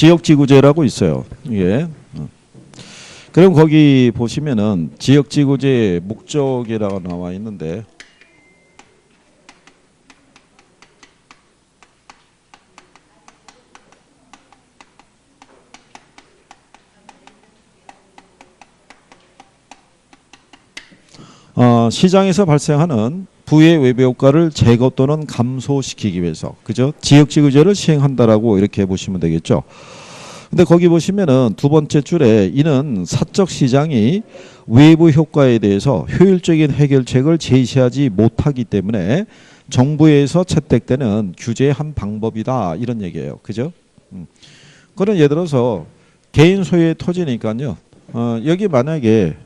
지역지구제라고 있어요. 이게. 그럼 거기 보시면은 지역지구제의 목적이라고 나와 있는데 시장에서 발생하는 부의 외부 효과를 제거 또는 감소시키기 위해서 그죠? 지역지구제를 시행한다라고 이렇게 보시면 되겠죠. 근데 거기 보시면은 두 번째 줄에 이는 사적 시장이 외부 효과에 대해서 효율적인 해결책을 제시하지 못하기 때문에 정부에서 채택되는 규제의 한 방법이다 이런 얘기예요. 그죠? 그런 예를 들어서 개인 소유의 토지니까요. 여기 만약에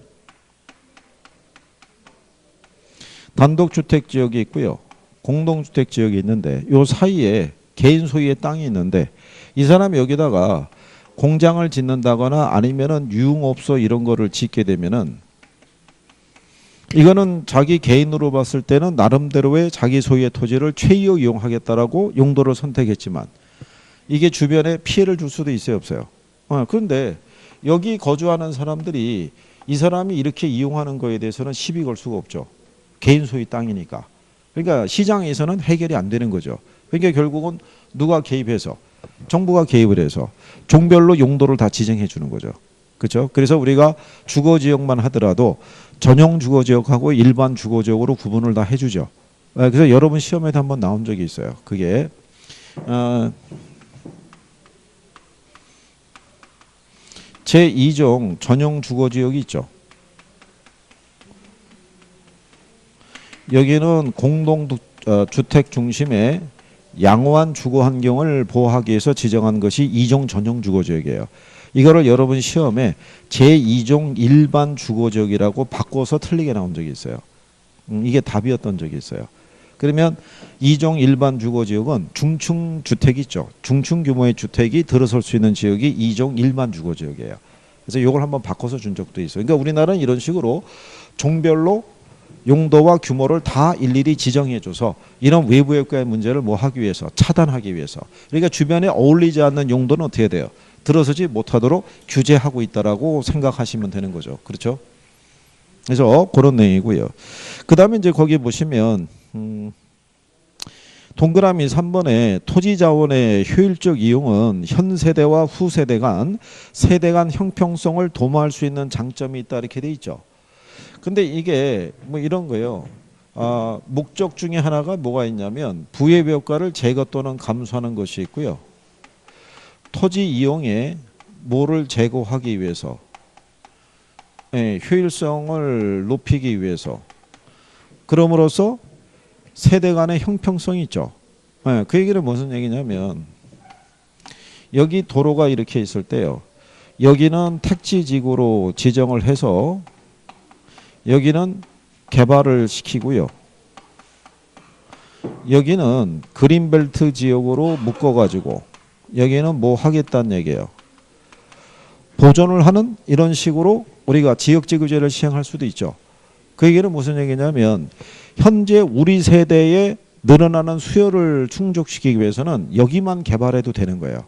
단독주택 지역이 있고요. 공동주택 지역이 있는데 요 사이에 개인 소유의 땅이 있는데 이 사람이 여기다가 공장을 짓는다거나 아니면은 유흥업소 이런 거를 짓게 되면은 이거는 자기 개인으로 봤을 때는 나름대로의 자기 소유의 토지를 최이호 이용하겠다라고 용도를 선택했지만 이게 주변에 피해를 줄 수도 있어요, 없어요? 그런데 여기 거주하는 사람들이 이 사람이 이렇게 이용하는 거에 대해서는 시비 걸 수가 없죠. 개인 소유 땅이니까. 그러니까 시장에서는 해결이 안 되는 거죠. 그러니까 결국은 누가 개입해서 정부가 개입을 해서 종별로 용도를 다 지정해 주는 거죠. 그렇죠? 그래서 우리가 주거지역만 하더라도 전용 주거지역하고 일반 주거지역으로 구분을 다 해주죠. 그래서 여러분 시험에도 한번 나온 적이 있어요. 그게 제2종 전용 주거지역이 있죠. 여기는 공동주택 중심의 양호한 주거 환경을 보호하기 위해서 지정한 것이 2종 전용 주거지역이에요. 이거를 여러분 시험에 제2종 일반 주거지역이라고 바꿔서 틀리게 나온 적이 있어요. 이게 답이었던 적이 있어요. 그러면 2종 일반 주거지역은 중층 주택이 있죠. 중층 규모의 주택이 들어설 수 있는 지역이 2종 일반 주거지역이에요. 그래서 이걸 한번 바꿔서 준 적도 있어요. 그러니까 우리나라는 이런 식으로 종별로 용도와 규모를 다 일일이 지정해줘서 이런 외부 효과의 문제를 뭐 하기 위해서 차단하기 위해서 그러니까 주변에 어울리지 않는 용도는 어떻게 돼요? 들어서지 못하도록 규제하고 있다라고 생각하시면 되는 거죠. 그렇죠? 그래서 그런 내용이고요. 그 다음에 이제 거기 보시면 동그라미 3번에 토지 자원의 효율적 이용은 현 세대와 후 세대 간 형평성을 도모할 수 있는 장점이 있다 이렇게 돼 있죠. 근데 이게 뭐 이런 거예요. 목적 중에 하나가 뭐가 있냐면 부의 효과를 제거 또는 감소하는 것이 있고요. 토지 이용에 뭐를 제거하기 위해서 효율성을 높이기 위해서 그럼으로써 세대 간의 형평성이 있죠. 그 얘기는 무슨 얘기냐면 여기 도로가 이렇게 있을 때요. 여기는 택지지구로 지정을 해서 여기는 개발을 시키고요. 여기는 그린벨트 지역으로 묶어가지고 여기는 뭐 하겠다는 얘기예요. 보존을 하는 이런 식으로 우리가 지역지구제를 시행할 수도 있죠. 그 얘기는 무슨 얘기냐면 현재 우리 세대에 늘어나는 수요를 충족시키기 위해서는 여기만 개발해도 되는 거예요.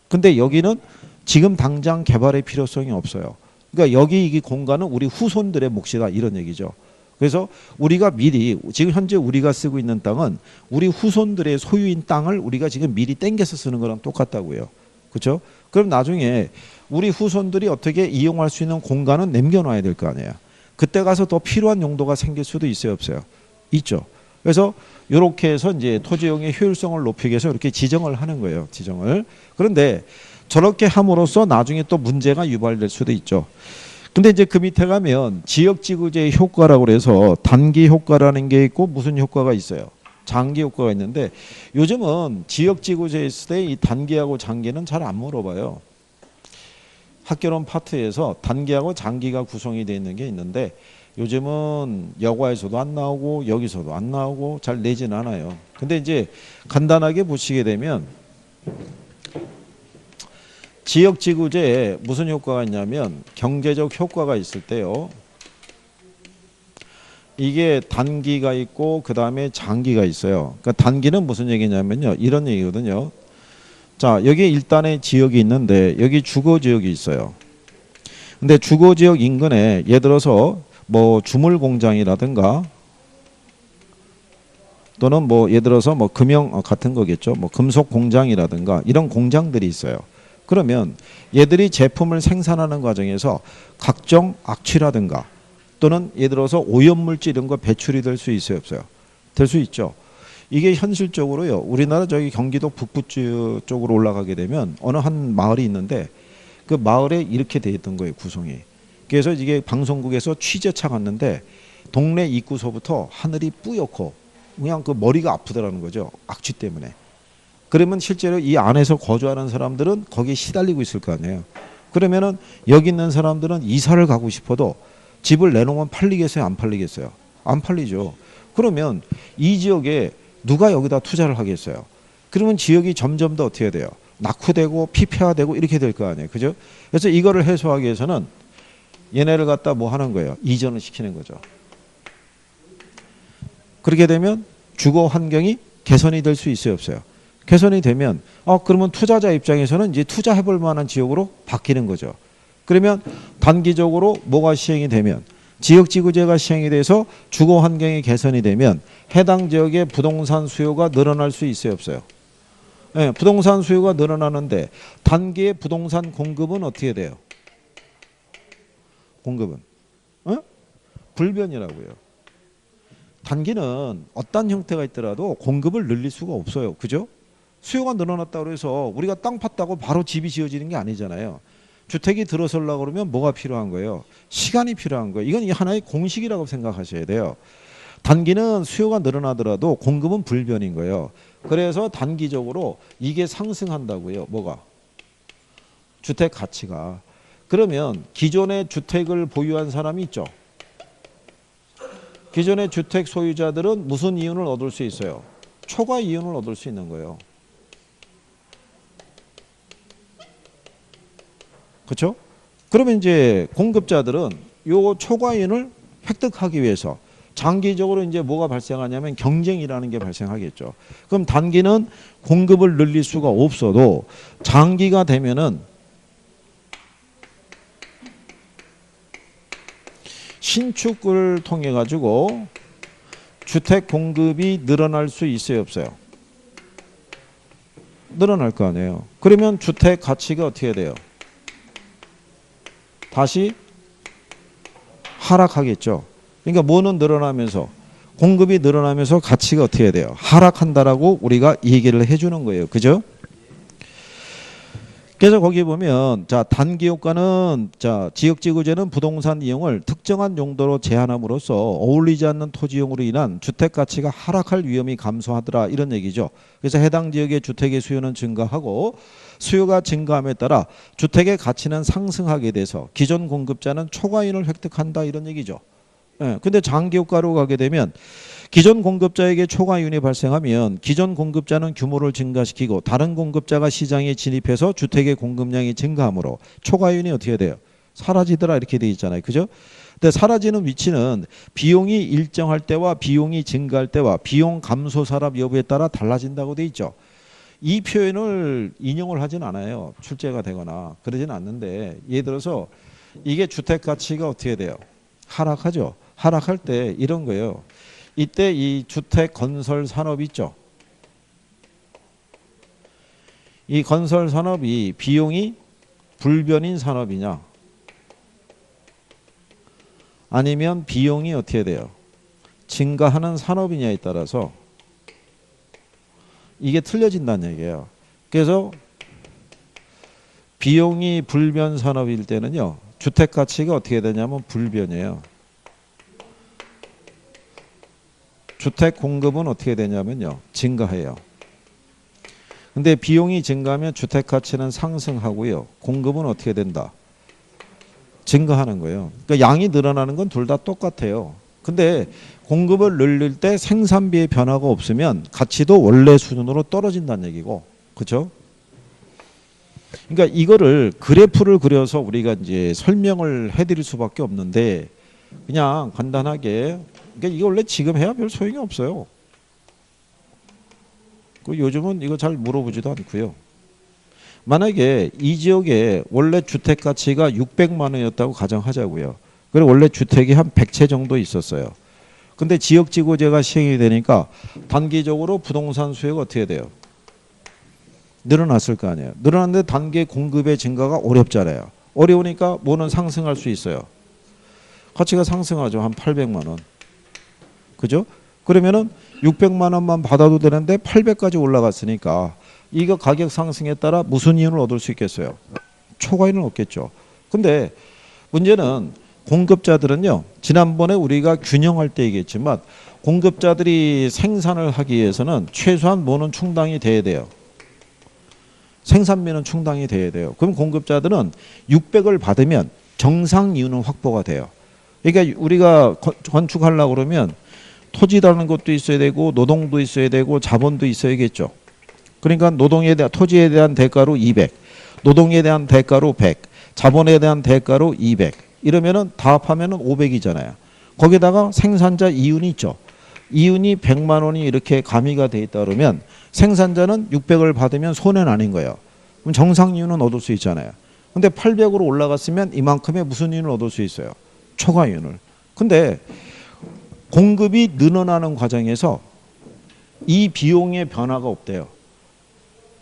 근데 여기는 지금 당장 개발의 필요성이 없어요. 그러니까 여기 이 공간은 우리 후손들의 몫이다 이런 얘기죠. 그래서 우리가 미리 지금 현재 우리가 쓰고 있는 땅은 우리 후손들의 소유인 땅을 우리가 지금 미리 땡겨서 쓰는 거랑 똑같다고요. 그렇죠? 그럼 나중에 우리 후손들이 어떻게 이용할 수 있는 공간은 남겨놔야 될 거 아니에요. 그때 가서 더 필요한 용도가 생길 수도 있어요, 없어요? 있죠. 그래서 이렇게 해서 이제 토지용의 효율성을 높이기 위해서 이렇게 지정을 하는 거예요. 지정을. 그런데 저렇게 함으로써 나중에 또 문제가 유발될 수도 있죠. 근데 이제 그 밑에 가면 지역지구제의 효과라고 그래서 단기 효과라는 게 있고 무슨 효과가 있어요. 장기 효과가 있는데 요즘은 지역지구제 있을 때 이 단기하고 장기는 잘 안 물어봐요. 학교론 파트에서 단기하고 장기가 구성이 되어 있는 게 있는데 요즘은 여과에서도 안 나오고 여기서도 안 나오고 잘 내진 않아요. 근데 이제 간단하게 보시게 되면 지역지구제에 무슨 효과가 있냐면 경제적 효과가 있을 때요. 이게 단기가 있고 그 다음에 장기가 있어요. 그러니까 단기는 무슨 얘기냐면요. 이런 얘기거든요. 자, 여기 일단의 지역이 있는데 여기 주거 지역이 있어요. 근데 주거 지역 인근에 예를 들어서 뭐 주물 공장이라든가 또는 뭐 예를 들어서 뭐 금형 같은 거겠죠. 뭐 금속 공장이라든가 이런 공장들이 있어요. 그러면 얘들이 제품을 생산하는 과정에서 각종 악취라든가 또는 예를 들어서 오염물질 이런 거 배출이 될 수 있어요, 없어요? 될 수 있죠. 이게 현실적으로요. 우리나라 저기 경기도 북부 쪽으로 올라가게 되면 어느 한 마을이 있는데 그 마을에 이렇게 돼 있던 거예요, 구성이. 그래서 이게 방송국에서 취재차 갔는데 동네 입구서부터 하늘이 뿌옇고 그냥 그 머리가 아프더라는 거죠. 악취 때문에. 그러면 실제로 이 안에서 거주하는 사람들은 거기에 시달리고 있을 거 아니에요. 그러면은 여기 있는 사람들은 이사를 가고 싶어도 집을 내놓으면 팔리겠어요? 안 팔리겠어요? 안 팔리죠. 그러면 이 지역에 누가 여기다 투자를 하겠어요? 그러면 지역이 점점 더 어떻게 돼요? 낙후되고 피폐화되고 이렇게 될 거 아니에요. 그죠? 그래서 이거를 해소하기 위해서는 얘네를 갖다 뭐 하는 거예요? 이전을 시키는 거죠. 그렇게 되면 주거 환경이 개선이 될 수 있어요, 없어요? 개선이 되면 그러면 투자자 입장에서는 이제 투자해 볼 만한 지역으로 바뀌는 거죠. 그러면 단기적으로 뭐가 시행이 되면 지역지구제가 시행이 돼서 주거 환경이 개선이 되면 해당 지역의 부동산 수요가 늘어날 수 있어요, 없어요? 네, 부동산 수요가 늘어나는데 단기의 부동산 공급은 어떻게 돼요? 공급은 불변이라고요. 단기는 어떤 형태가 있더라도 공급을 늘릴 수가 없어요. 그죠? 수요가 늘어났다고 해서 우리가 땅 팠다고 바로 집이 지어지는 게 아니잖아요. 주택이 들어서려고 그러면 뭐가 필요한 거예요? 시간이 필요한 거예요. 이건 하나의 공식이라고 생각하셔야 돼요. 단기는 수요가 늘어나더라도 공급은 불변인 거예요. 그래서 단기적으로 이게 상승한다고요. 뭐가? 주택 가치가. 그러면 기존의 주택을 보유한 사람이 있죠. 기존의 주택 소유자들은 무슨 이윤을 얻을 수 있어요? 초과 이윤을 얻을 수 있는 거예요. 그렇죠? 그러면 이제 공급자들은 요 초과 이윤을 획득하기 위해서 장기적으로 이제 뭐가 발생하냐면 경쟁이라는 게 발생하겠죠. 그럼 단기는 공급을 늘릴 수가 없어도 장기가 되면은 신축을 통해 가지고 주택 공급이 늘어날 수 있어요, 없어요? 늘어날 거 아니에요. 그러면 주택 가치가 어떻게 돼요? 다시 하락하겠죠. 그러니까 뭐는 늘어나면서 공급이 늘어나면서 가치가 어떻게 돼요? 하락한다라고 우리가 얘기를 해주는 거예요. 그죠? 그래서 거기 보면 자 단기 효과는 자 지역지구제는 부동산 이용을 특정한 용도로 제한함으로써 어울리지 않는 토지용으로 인한 주택 가치가 하락할 위험이 감소하더라 이런 얘기죠. 그래서 해당 지역의 주택의 수요는 증가하고 수요가 증가함에 따라 주택의 가치는 상승하게 돼서 기존 공급자는 초과이윤을 획득한다 이런 얘기죠. 근데 장기 효과로 가게 되면 기존 공급자에게 초과이윤이 발생하면 기존 공급자는 규모를 증가시키고 다른 공급자가 시장에 진입해서 주택의 공급량이 증가하므로 초과이윤이 어떻게 돼요? 사라지더라 이렇게 돼 있잖아요. 그죠? 근데 사라지는 위치는 비용이 일정할 때와 비용이 증가할 때와 비용 감소 사람 여부에 따라 달라진다고 돼 있죠. 이 표현을 인용을 하진 않아요. 출제가 되거나 그러진 않는데 예를 들어서 이게 주택 가치가 어떻게 돼요? 하락하죠. 하락할 때 이런 거예요. 이때 이 주택 건설 산업 있죠. 이 건설 산업이 비용이 불변인 산업이냐 아니면 비용이 어떻게 돼요? 증가하는 산업이냐에 따라서 이게 틀려진다는 얘기예요. 그래서 비용이 불변 산업일 때는요. 주택 가치가 어떻게 되냐면 불변이에요. 주택 공급은 어떻게 되냐면요. 증가해요. 근데 비용이 증가하면 주택 가치는 상승하고요. 공급은 어떻게 된다? 증가하는 거예요. 그러니까 양이 늘어나는 건 둘 다 똑같아요. 근데 공급을 늘릴 때 생산비의 변화가 없으면 가치도 원래 수준으로 떨어진다는 얘기고. 그렇죠? 그러니까 이거를 그래프를 그려서 우리가 이제 설명을 해드릴 수밖에 없는데 그냥 간단하게 그러니까 이거 원래 지금 해야 별 소용이 없어요. 요즘은 이거 잘 물어보지도 않고요. 만약에 이 지역에 원래 주택 가치가 600만 원이었다고 가정하자고요. 그리고 원래 주택이 한 100채 정도 있었어요. 근데 지역지구제가 시행이 되니까 단기적으로 부동산 수요가 어떻게 돼요? 늘어났을 거 아니에요. 늘어났는데 단기 공급의 증가가 어렵잖아요. 어려우니까 뭐는 상승할 수 있어요. 가치가 상승하죠. 한 800만 원. 그죠? 그러면은 600만 원만 받아도 되는데 800까지 올라갔으니까 이거 가격 상승에 따라 무슨 이윤을 얻을 수 있겠어요? 초과이윤을 얻겠죠. 근데 문제는 공급자들은요. 지난번에 우리가 균형할 때 얘기했지만 공급자들이 생산을 하기 위해서는 최소한 뭐는 충당이 돼야 돼요. 생산비는 충당이 돼야 돼요. 그럼 공급자들은 600을 받으면 정상 이윤은 확보가 돼요. 그러니까 우리가 건축하려고 그러면 토지라는 것도 있어야 되고 노동도 있어야 되고 자본도 있어야겠죠. 그러니까 노동에 대한 토지에 대한 대가로 200, 노동에 대한 대가로 100, 자본에 대한 대가로 200. 이러면은 다 합하면은 500이잖아요. 거기다가 생산자 이윤이 있죠. 이윤이 100만 원이 이렇게 가미가 돼 있다 그러면 생산자는 600을 받으면 손해는 아닌 거예요. 그럼 정상 이윤은 얻을 수 있잖아요. 근데 800으로 올라갔으면 이만큼의 무슨 이윤을 얻을 수 있어요? 초과 이윤을. 근데 공급이 늘어나는 과정에서 이 비용의 변화가 없대요.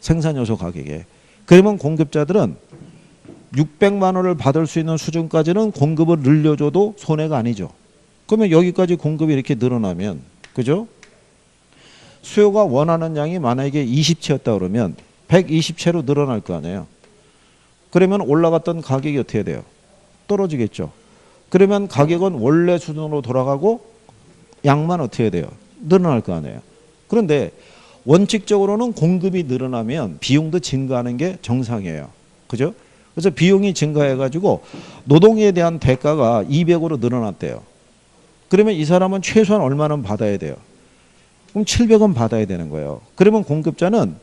생산 요소 가격에. 그러면 공급자들은 600만 원을 받을 수 있는 수준까지는 공급을 늘려줘도 손해가 아니죠. 그러면 여기까지 공급이 이렇게 늘어나면, 그죠? 수요가 원하는 양이 만약에 20채였다 그러면 120채로 늘어날 거 아니에요. 그러면 올라갔던 가격이 어떻게 돼요? 떨어지겠죠. 그러면 가격은 원래 수준으로 돌아가고 양만 어떻게 돼요? 늘어날 거 아니에요. 그런데 원칙적으로는 공급이 늘어나면 비용도 증가하는 게 정상이에요. 그죠? 그래서 비용이 증가해가지고 노동에 대한 대가가 200으로 늘어났대요. 그러면 이 사람은 최소한 얼마는 받아야 돼요? 그럼 700원 받아야 되는 거예요. 그러면 공급자는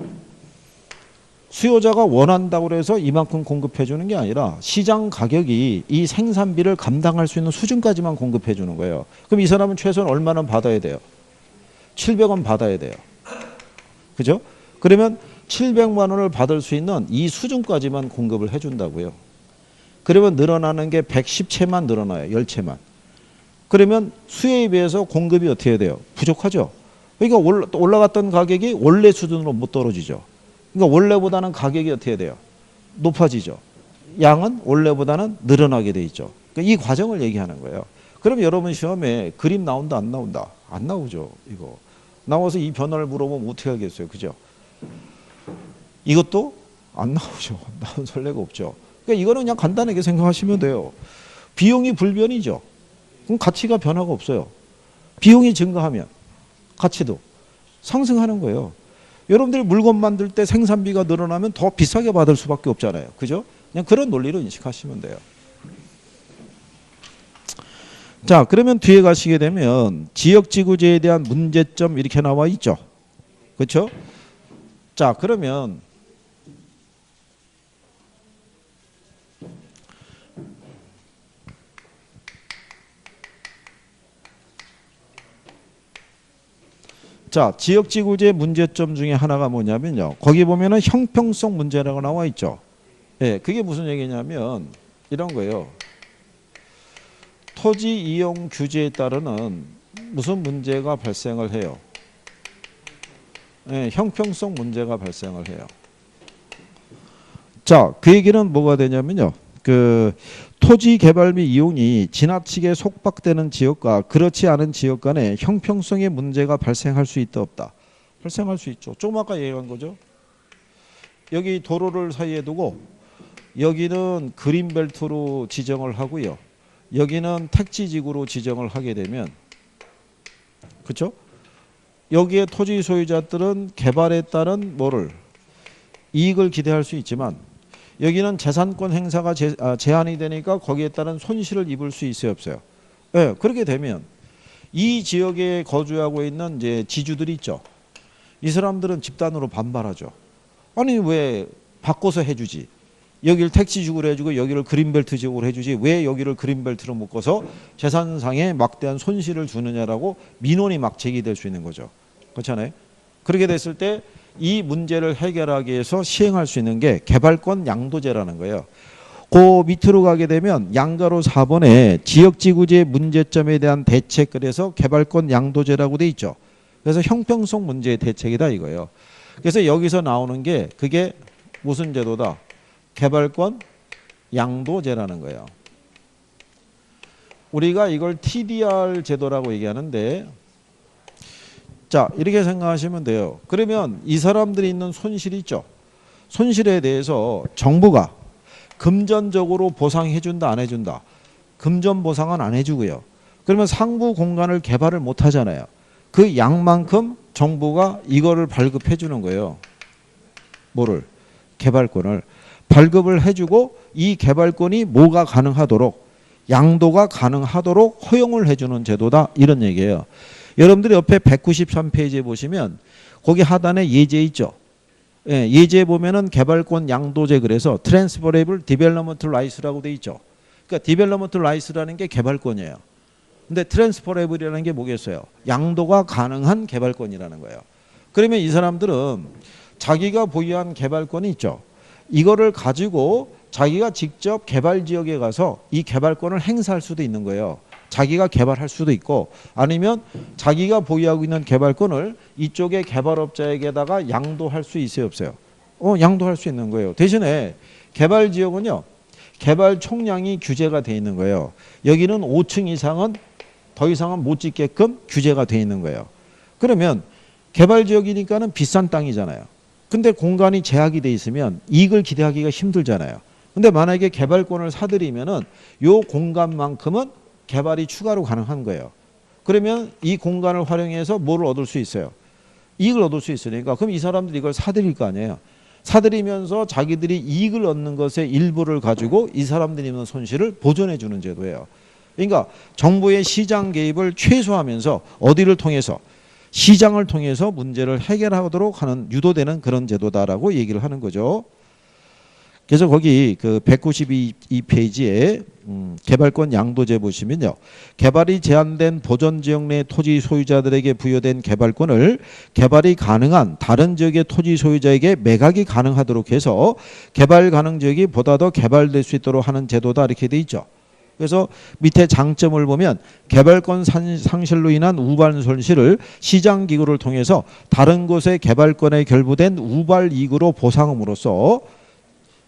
수요자가 원한다고 해서 이만큼 공급해 주는 게 아니라 시장 가격이 이 생산비를 감당할 수 있는 수준까지만 공급해 주는 거예요. 그럼 이 사람은 최소한 얼마는 받아야 돼요? 700원 받아야 돼요. 그죠? 그러면 700만 원을 받을 수 있는 이 수준까지만 공급을 해준다고요. 그러면 늘어나는 게 110채만 늘어나요. 10채만. 그러면 수요에 비해서 공급이 어떻게 돼요? 부족하죠. 그러니까 올라갔던 가격이 원래 수준으로 못 떨어지죠. 그러니까 원래보다는 가격이 어떻게 돼요? 높아지죠. 양은 원래보다는 늘어나게 돼 있죠. 그러니까 이 과정을 얘기하는 거예요. 그럼 여러분 시험에 그림 나온다 안 나온다? 안 나오죠. 이거. 나와서 이 변화를 물어보면 어떻게 하겠어요. 그죠? 이것도 안 나오죠. 나온 설레가 없죠. 그러니까 이거는 그냥 간단하게 생각하시면 돼요. 비용이 불변이죠. 그럼 가치가 변화가 없어요. 비용이 증가하면 가치도 상승하는 거예요. 여러분들이 물건 만들 때 생산비가 늘어나면 더 비싸게 받을 수밖에 없잖아요. 그죠? 그냥 그런 논리로 인식하시면 돼요. 자, 그러면 뒤에 가시게 되면 지역지구제에 대한 문제점 이렇게 나와 있죠. 그렇죠? 자, 그러면 자, 지역지구제 문제점 중에 하나가 뭐냐면요. 거기 보면은 형평성 문제라고 나와 있죠. 예, 그게 무슨 얘기냐면 이런 거예요. 토지 이용 규제에 따르는 무슨 문제가 발생을 해요. 예, 형평성 문제가 발생을 해요. 자, 그 얘기는 뭐가 되냐면요. 그 토지 개발 및 이용이 지나치게 속박되는 지역과 그렇지 않은 지역 간에 형평성의 문제가 발생할 수 있다 없다. 발생할 수 있죠. 좀 아까 얘기한 거죠. 여기 도로를 사이에 두고 여기는 그린벨트로 지정을 하고요. 여기는 택지지구로 지정을 하게 되면 그렇죠? 여기에 토지 소유자들은 개발에 따른 뭐를 이익을 기대할 수 있지만 여기는 재산권 행사가 제한이 되니까 거기에 따른 손실을 입을 수 있어요, 없어요? 네, 그렇게 되면 이 지역에 거주하고 있는 이제 지주들이 있죠. 이 사람들은 집단으로 반발하죠. 아니 왜 바꿔서 해주지? 여기를 택지지구로 해주고 여기를 그린벨트 지역으로 해주지 왜 여기를 그린벨트로 묶어서 재산상에 막대한 손실을 주느냐라고 민원이 막 제기될 수 있는 거죠. 그렇잖아요. 그렇게 됐을 때 이 문제를 해결하기 위해서 시행할 수 있는 게 개발권 양도제라는 거예요. 그 밑으로 가게 되면 양가로 4번에 지역지구제 문제점에 대한 대책, 그래서 개발권 양도제라고 돼 있죠. 그래서 형평성 문제의 대책이다 이거예요. 그래서 여기서 나오는 게 그게 무슨 제도다? 개발권 양도제라는 거예요. 우리가 이걸 TDR 제도라고 얘기하는데, 자, 이렇게 생각하시면 돼요. 그러면 이 사람들이 있는 손실이 있죠. 손실에 대해서 정부가 금전적으로 보상해 준다, 안 해준다? 금전 보상은 안 해주고요. 그러면 상부 공간을 개발을 못 하잖아요. 그 양만큼 정부가 이거를 발급해 주는 거예요. 뭐를? 개발권을 발급을 해주고 이 개발권이 뭐가 가능하도록, 양도가 가능하도록 허용을 해주는 제도다, 이런 얘기예요. 여러분들이 옆에 193페이지에 보시면 거기 하단에 예제 있죠. 예, 예제에 보면은 개발권 양도제, 그래서 트랜스퍼레이블 디벨로먼트 라이스라고 돼 있죠. 그러니까 디벨로먼트 라이스라는 게 개발권이에요. 근데 트랜스퍼레이블이라는 게 뭐겠어요? 양도가 가능한 개발권이라는 거예요. 그러면 이 사람들은 자기가 보유한 개발권이 있죠. 이거를 가지고 자기가 직접 개발 지역에 가서 이 개발권을 행사할 수도 있는 거예요. 자기가 개발할 수도 있고, 아니면 자기가 보유하고 있는 개발권을 이쪽의 개발업자에게다가 양도할 수 있어요, 없어요? 양도할 수 있는 거예요. 대신에 개발 지역은요, 개발 총량이 규제가 돼 있는 거예요. 여기는 5층 이상은 더 이상은 못 짓게끔 규제가 돼 있는 거예요. 그러면 개발 지역이니까는 비싼 땅이잖아요. 근데 공간이 제약이 돼 있으면 이익을 기대하기가 힘들잖아요. 근데 만약에 개발권을 사들이면은 요 공간만큼은 개발이 추가로 가능한 거예요. 그러면 이 공간을 활용해서 뭐를 얻을 수 있어요? 이익을 얻을 수 있으니까, 그럼 이 사람들이 이걸 사들일 거 아니에요. 사들이면서 자기들이 이익을 얻는 것의 일부를 가지고 이 사람들이 있는 손실을 보존해 주는 제도예요. 그러니까 정부의 시장 개입을 최소화하면서 어디를 통해서? 시장을 통해서 문제를 해결하도록 하는, 유도되는 그런 제도다라고 얘기를 하는 거죠. 그래서 거기 그 192페이지에 개발권 양도제 보시면요, 개발이 제한된 보전지역 내 토지 소유자들에게 부여된 개발권을 개발이 가능한 다른 지역의 토지 소유자에게 매각이 가능하도록 해서 개발 가능 지역이 보다 더 개발될 수 있도록 하는 제도다, 이렇게 돼 있죠. 그래서 밑에 장점을 보면 개발권 상실로 인한 우발 손실을 시장기구를 통해서 다른 곳의 개발권에 결부된 우발 이익으로 보상함으로써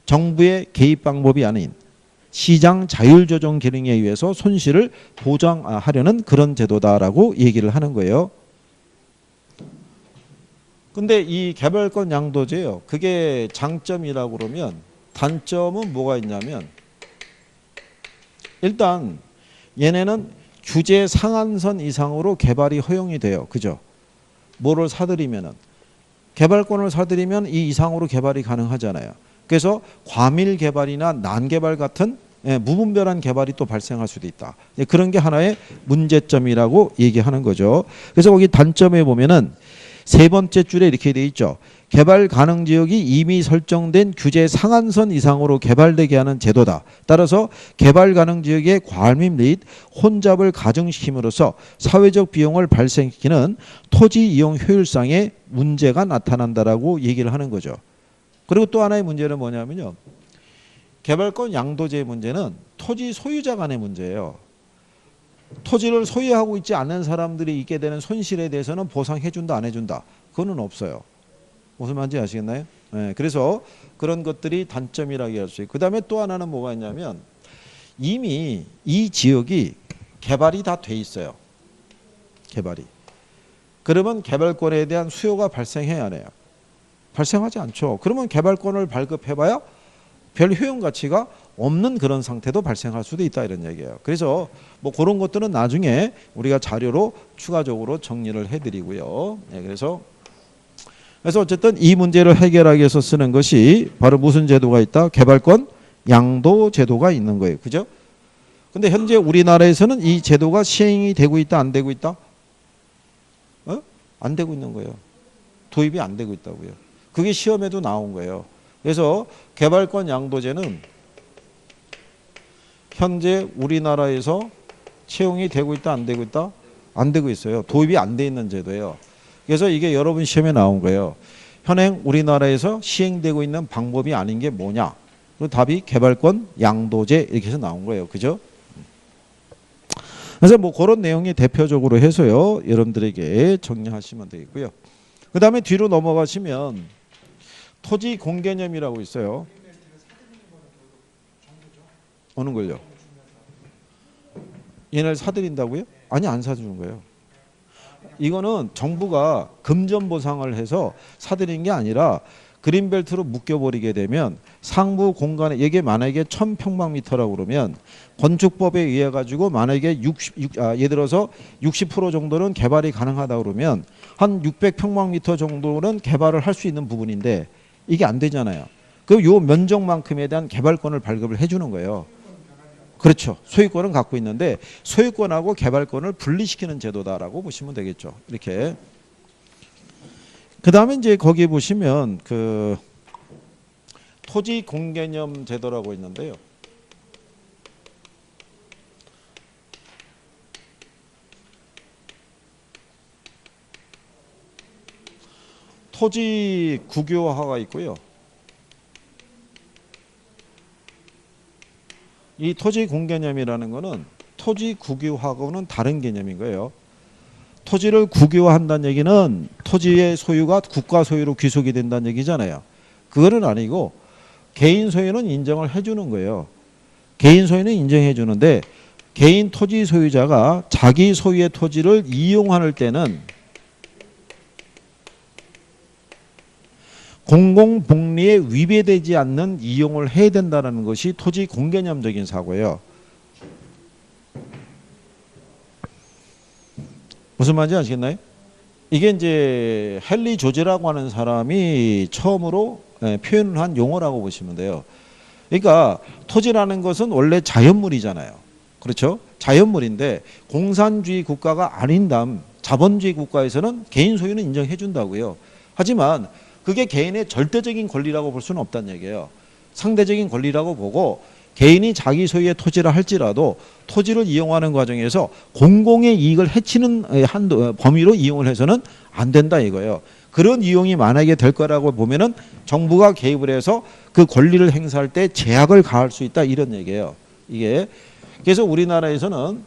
정부의 개입 방법이 아닌 시장 자율조정 기능에 의해서 손실을 보장하려는 그런 제도다라고 얘기를 하는 거예요. 근데 이 개발권 양도제요, 그게 장점이라고 그러면 단점은 뭐가 있냐면, 일단 얘네는 규제 상한선 이상으로 개발이 허용이 돼요. 그죠? 뭐를 사들이면은, 개발권을 사들이면 이 이상으로 개발이 가능하잖아요. 그래서 과밀 개발이나 난개발 같은 무분별한 개발이 또 발생할 수도 있다. 그런 게 하나의 문제점이라고 얘기하는 거죠. 그래서 거기 단점에 보면은 세 번째 줄에 이렇게 돼 있죠. 개발 가능 지역이 이미 설정된 규제 상한선 이상으로 개발되게 하는 제도다. 따라서 개발 가능 지역의 과밀 및 혼잡을 가중시킴으로써 사회적 비용을 발생시키는 토지 이용 효율상의 문제가 나타난다라고 얘기를 하는 거죠. 그리고 또 하나의 문제는 뭐냐면요, 개발권 양도제의 문제는 토지 소유자 간의 문제예요. 토지를 소유하고 있지 않는 사람들이 있게 되는 손실에 대해서는 보상해 준다, 안 해준다? 그거는 없어요. 무슨 말인지 아시겠나요? 네, 그래서 그런 것들이 단점이라고 할 수 있고, 그 다음에 또 하나는 뭐가 있냐면, 이미 이 지역이 개발이 다 돼 있어요. 개발이. 그러면 개발권에 대한 수요가 발생해야 해요. 발생하지 않죠. 그러면 개발권을 발급해봐야 별 효용 가치가 없는 그런 상태도 발생할 수도 있다, 이런 얘기예요. 그래서 뭐 그런 것들은 나중에 우리가 자료로 추가적으로 정리를 해드리고요. 네, 그래서 어쨌든 이 문제를 해결하기 위해서 쓰는 것이 바로 무슨 제도가 있다? 개발권 양도 제도가 있는 거예요. 그죠? 근데 현재 우리나라에서는 이 제도가 시행이 되고 있다, 안 되고 있다? 안 되고 있는 거예요. 도입이 안 되고 있다고요. 그게 시험에도 나온 거예요. 그래서 개발권 양도제는 현재 우리나라에서 채용이 되고 있다, 안 되고 있다? 안 되고 있어요. 도입이 안 돼 있는 제도예요. 그래서 이게 여러분 시험에 나온 거예요. 현행 우리나라에서 시행되고 있는 방법이 아닌 게 뭐냐? 그 답이 개발권 양도제 이렇게 해서 나온 거예요. 그죠? 그래서 뭐 그런 내용이 대표적으로 해서요. 여러분들에게 정리하시면 되겠고요. 그 다음에 뒤로 넘어가시면 토지 공개념이라고 있어요. 어느 걸요? 얘네를 사들인다고요? 아니 안 사주는 거예요. 이거는 정부가 금전 보상을 해서 사들인 게 아니라 그린벨트로 묶여버리게 되면 상부 공간에 이게 만약에 1000평방미터라고 그러면 건축법에 의해 가지고 만약에 예를 들어서 60% 정도는 개발이 가능하다 그러면 한 600평방미터 정도는 개발을 할 수 있는 부분인데 이게 안 되잖아요. 그럼 요 면적만큼에 대한 개발권을 발급을 해주는 거예요. 그렇죠. 소유권은 갖고 있는데 소유권하고 개발권을 분리시키는 제도다라고 보시면 되겠죠. 이렇게. 그 다음에 이제 거기 보시면 그 토지 공개념 제도라고 있는데요. 토지 국유화가 있고요. 이 토지 공개념이라는 거는 토지 국유화하고는 다른 개념인 거예요. 토지를 국유화한다는 얘기는 토지의 소유가 국가 소유로 귀속이 된다는 얘기잖아요. 그거는 아니고 개인 소유는 인정을 해주는 거예요. 개인 소유는 인정해 주는데 개인 토지 소유자가 자기 소유의 토지를 이용할 때는 공공복리에 위배되지 않는 이용을 해야 된다는 것이 토지 공개념적인 사고예요. 무슨 말인지 아시겠나요? 이게 이제 헨리 조지라고 하는 사람이 처음으로 표현을 한 용어라고 보시면 돼요. 그러니까 토지라는 것은 원래 자연물이잖아요. 그렇죠? 자연물인데 공산주의 국가가 아닌 다음 자본주의 국가에서는 개인 소유는 인정해 준다고요. 하지만 그게 개인의 절대적인 권리라고 볼 수는 없다는 얘기예요. 상대적인 권리라고 보고 개인이 자기 소유의 토지라 할지라도 토지를 이용하는 과정에서 공공의 이익을 해치는 한도 범위로 이용을 해서는 안 된다 이거예요. 그런 이용이 만약에 될 거라고 보면은 정부가 개입을 해서 그 권리를 행사할 때 제약을 가할 수 있다 이런 얘기예요. 이게 그래서 우리나라에서는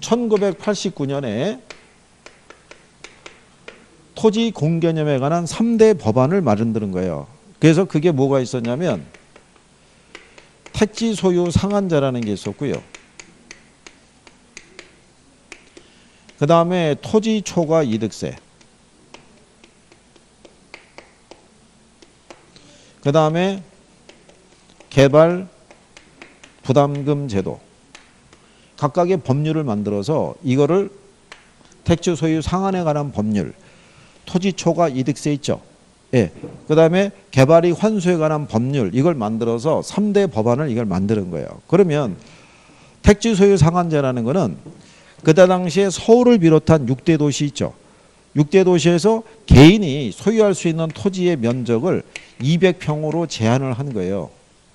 1989년에 토지 공개념에 관한 3대 법안을 마련드는 거예요. 그래서 그게 뭐가 있었냐면 택지 소유 상한제라는 게 있었고요. 그 다음에 토지 초과 이득세. 그 다음에 개발 부담금 제도. 각각의 법률을 만들어서 이거를 택지 소유 상한에 관한 법률. 토지 초과 이득세 있죠. 예. 그 다음에 개발이 환수에 관한 법률 이걸 만들어서 3대 법안을 이걸 만드는 거예요. 그러면 택지 소유 상한제라는 거는 그때 당시에 서울을 비롯한 6대 도시 있죠. 6대 도시에서 개인이 소유할 수 있는 토지의 면적을 200평으로 제한을 한 거예요.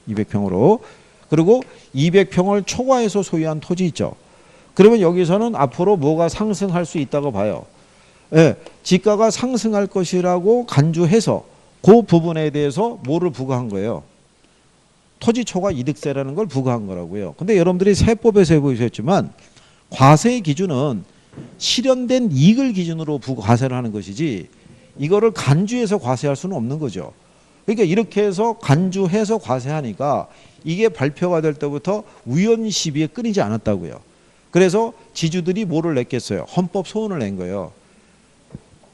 200평으로. 그리고 200평을 초과해서 소유한 토지 있죠. 그러면 여기서는 앞으로 뭐가 상승할 수 있다고 봐요. 예, 지가가 상승할 것이라고 간주해서 그 부분에 대해서 뭐를 부과한 거예요? 토지 초과 이득세라는 걸 부과한 거라고요. 근데 여러분들이 세법에서 보셨지만 과세의 기준은 실현된 이익을 기준으로 과세를 하는 것이지 이거를 간주해서 과세할 수는 없는 거죠. 그러니까 이렇게 해서 간주해서 과세하니까 이게 발표가 될 때부터 위헌 시비에 끊이지 않았다고요. 그래서 지주들이 뭐를 냈겠어요? 헌법 소원을 낸 거예요.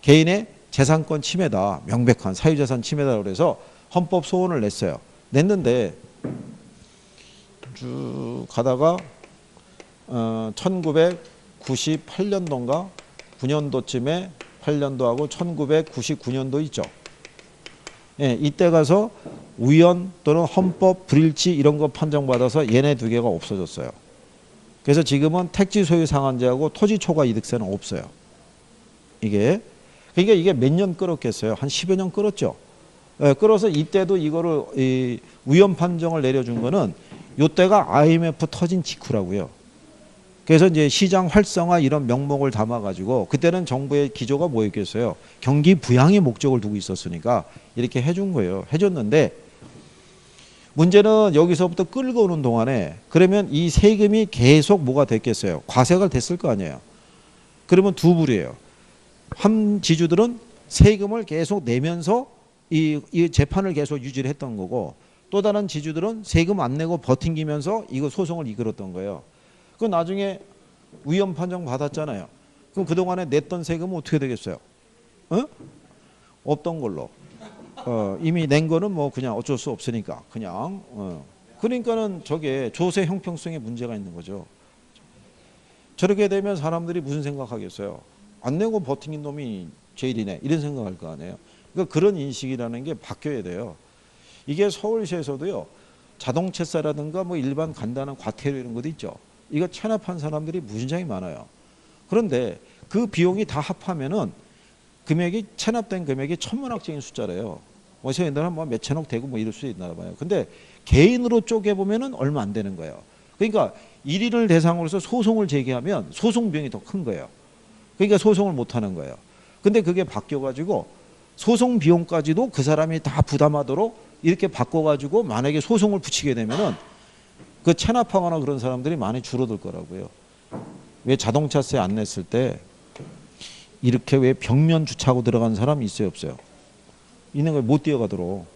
개인의 재산권 침해다. 명백한 사유재산 침해다. 그래서 헌법 소원을 냈어요. 냈는데 쭉 가다가 1998년도인가 9년도쯤에 8년도하고 1999년도 있죠. 예, 이때 가서 위헌 또는 헌법 불일치 이런 거 판정받아서 얘네 두 개가 없어졌어요. 그래서 지금은 택지 소유 상한제하고 토지 초과 이득세는 없어요. 이게 그러니까 이게 몇 년 끌었겠어요? 한 10여 년 끌었죠. 예, 끌어서 이때도 이거를 위헌 판정을 내려준 거는 이때가 IMF 터진 직후라고요. 그래서 이제 시장 활성화 이런 명목을 담아가지고 그때는 정부의 기조가 뭐였겠어요? 경기 부양의 목적을 두고 있었으니까 이렇게 해준 거예요. 해줬는데 문제는 여기서부터 끌고 오는 동안에 그러면 이 세금이 계속 뭐가 됐겠어요? 과세가 됐을 거 아니에요. 그러면 두 불이에요. 한 지주들은 세금을 계속 내면서 이 재판을 계속 유지를 했던 거고 또 다른 지주들은 세금 안 내고 버팅기면서 이거 소송을 이끌었던 거예요. 그 나중에 위헌 판정 받았잖아요. 그럼 그동안에 냈던 세금은 어떻게 되겠어요? 어? 없던 걸로. 이미 낸 거는 뭐 그냥 어쩔 수 없으니까 그냥. 그러니까는 저게 조세 형평성에 문제가 있는 거죠. 저렇게 되면 사람들이 무슨 생각하겠어요? 안 내고 버팅인 놈이 제일이네 이런 생각할 거 아니에요. 그러니까 그런 인식이라는 게 바뀌어야 돼요. 이게 서울시에서도요. 자동차세라든가 뭐 일반 간단한 과태료 이런 것도 있죠. 이거 체납한 사람들이 무진장이 많아요. 그런데 그 비용이 다 합하면은 금액이 체납된 금액이 천문학적인 숫자래요. 어서 옛날에 뭐 몇천억 되고 뭐 이럴 수 있나 봐요. 근데 개인으로 쪼개 보면은 얼마 안 되는 거예요. 그러니까 1인을 대상으로 해서 소송을 제기하면 소송 비용이 더 큰 거예요. 그러니까 소송을 못 하는 거예요. 근데 그게 바뀌어 가지고 소송 비용까지도 그 사람이 다 부담하도록 이렇게 바꿔 가지고 만약에 소송을 붙이게 되면은 그 체납하거나 그런 사람들이 많이 줄어들 거라고요. 왜 자동차세 안 냈을 때 이렇게 왜 벽면 주차하고 들어간 사람이 있어요, 없어요? 있는 거에 못 뛰어가도록.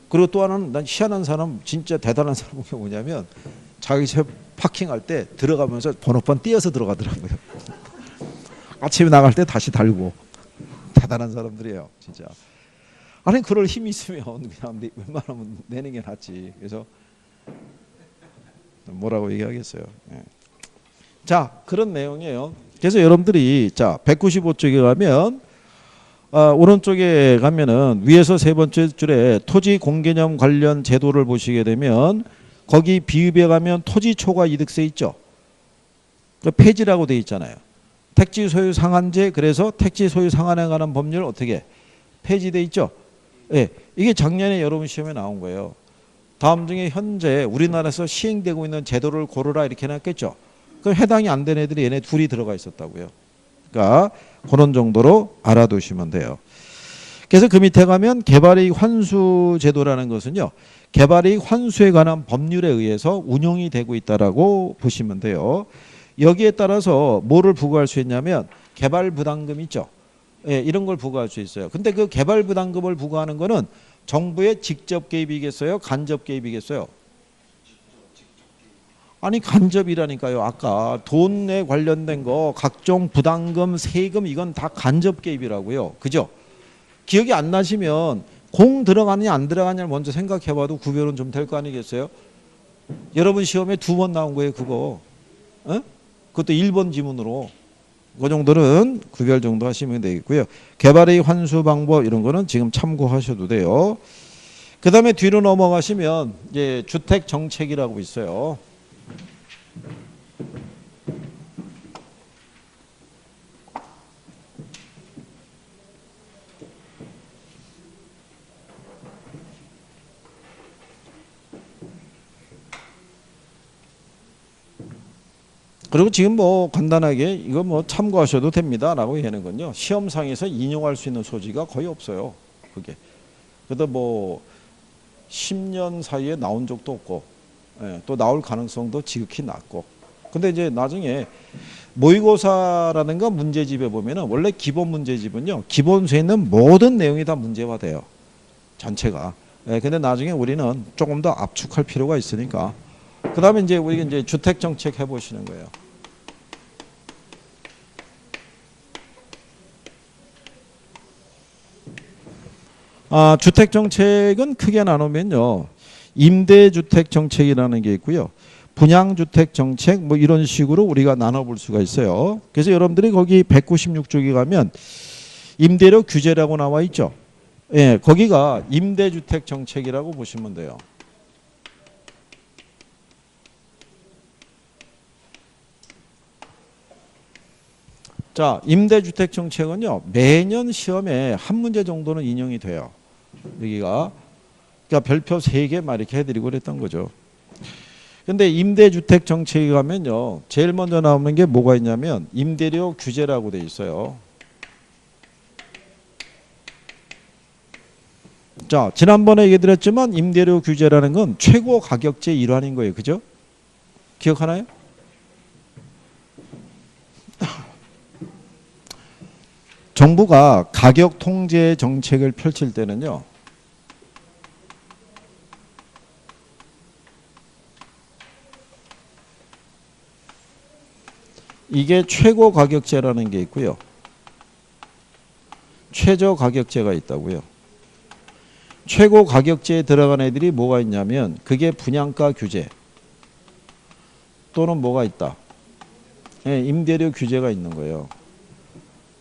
그리고 또 하나는 난 희한한 사람, 진짜 대단한 사람이 뭐냐면 자기 차 파킹할 때 들어가면서 번호판 띄어서 들어가더라고요. 아침에 나갈 때 다시 달고. 대단한 사람들이에요, 진짜. 아니 그럴 힘이 있으면 그냥 웬만하면 내는 게 낫지. 그래서 뭐라고 얘기하겠어요. 예. 자, 그런 내용이에요. 그래서 여러분들이 자 195쪽에 가면 오른쪽에 가면은 위에서 세 번째 줄에 토지 공개념 관련 제도를 보시게 되면 거기 비읍에 가면 토지 초과 이득세 있죠. 그 폐지라고 돼 있잖아요. 택지 소유 상한제 그래서 택지 소유 상한에 관한 법률 어떻게 폐지돼 있죠. 예, 이게 작년에 여러분 시험에 나온 거예요. 다음 중에 현재 우리나라에서 시행되고 있는 제도를 고르라 이렇게 해놨겠죠. 그럼 해당이 안 된 애들이 얘네 둘이 들어가 있었다고요. 그러니까 그런 정도로 알아두시면 돼요. 그래서 그 밑에 가면 개발이익 환수 제도라는 것은요. 개발이익 환수에 관한 법률에 의해서 운용이 되고 있다라고 보시면 돼요. 여기에 따라서 뭐를 부과할 수 있냐면 개발 부담금 있죠. 예, 이런 걸 부과할 수 있어요. 근데 그 개발 부담금을 부과하는 거는 정부의 직접 개입이겠어요? 간접 개입이겠어요? 아니 간접이라니까요. 아까 돈에 관련된 거 각종 부담금, 세금 이건 다 간접 개입이라고요. 그죠? 기억이 안 나시면 공 들어가느냐 안 들어가느냐를 먼저 생각해봐도 구별은 좀 될 거 아니겠어요? 여러분 시험에 2번 나온 거예요. 그거. 어? 그것도 1번 지문으로. 그 정도는 구별 정도 하시면 되겠고요. 개발이익 환수 방법 이런 거는 지금 참고하셔도 돼요. 그 다음에 뒤로 넘어가시면 이제 주택 정책이라고 있어요. 그리고 지금 뭐 간단하게 이거 뭐 참고하셔도 됩니다라고 하는 건요. 시험상에서 인용할 수 있는 소지가 거의 없어요. 그게. 그래도 뭐 10년 사이에 나온 적도 없고 예, 또 나올 가능성도 지극히 낮고. 근데 이제 나중에 모의고사라든가 문제집에 보면은 원래 기본 문제집은요. 기본수에 있는 모든 내용이 다 문제화돼요. 전체가. 예, 근데 나중에 우리는 조금 더 압축할 필요가 있으니까. 그 다음에 이제 우리가 이제 주택정책 해보시는 거예요. 주택정책은 크게 나누면요. 임대주택정책이라는 게 있고요. 분양주택정책 뭐 이런 식으로 우리가 나눠볼 수가 있어요. 그래서 여러분들이 거기 196쪽에 가면 임대료 규제라고 나와 있죠. 예, 거기가 임대주택정책이라고 보시면 돼요. 자, 임대주택 정책은요. 매년 시험에 한 문제 정도는 인용이 돼요. 여기가. 그러니까 별표 3개 막 이렇게 해드리고 그랬던 거죠. 근데 임대주택 정책에 가면요. 제일 먼저 나오는 게 뭐가 있냐면 임대료 규제라고 돼 있어요. 자, 지난번에 얘기 드렸지만 임대료 규제라는 건 최고 가격제 일환인 거예요. 그죠? 기억하나요? 정부가 가격 통제 정책을 펼칠 때는요. 이게 최고 가격제라는 게 있고요. 최저 가격제가 있다고요. 최고 가격제에 들어간 애들이 뭐가 있냐면 그게 분양가 규제 또는 뭐가 있다. 네, 임대료 규제가 있는 거예요.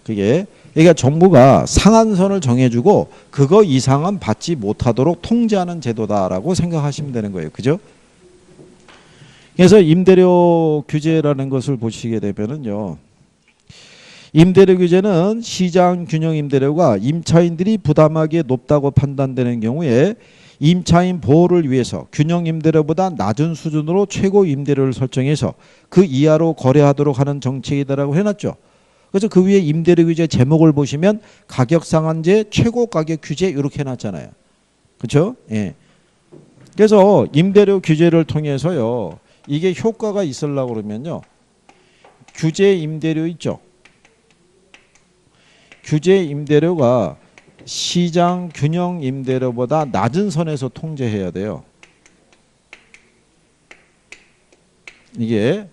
그게 그러니까 정부가 상한선을 정해주고 그거 이상은 받지 못하도록 통제하는 제도다라고 생각하시면 되는 거예요. 그죠? 그래서 임대료 규제라는 것을 보시게 되면은요. 임대료 규제는 시장 균형 임대료가 임차인들이 부담하기에 높다고 판단되는 경우에 임차인 보호를 위해서 균형 임대료보다 낮은 수준으로 최고 임대료를 설정해서 그 이하로 거래하도록 하는 정책이다라고 해놨죠. 그래서 그 위에 임대료 규제 제목을 보시면 가격 상한제 최고 가격 규제 이렇게 해놨잖아요. 그렇죠? 예. 그래서 임대료 규제를 통해서요. 이게 효과가 있으려고 그러면요. 규제 임대료 있죠. 규제 임대료가 시장 균형 임대료보다 낮은 선에서 통제해야 돼요. 이게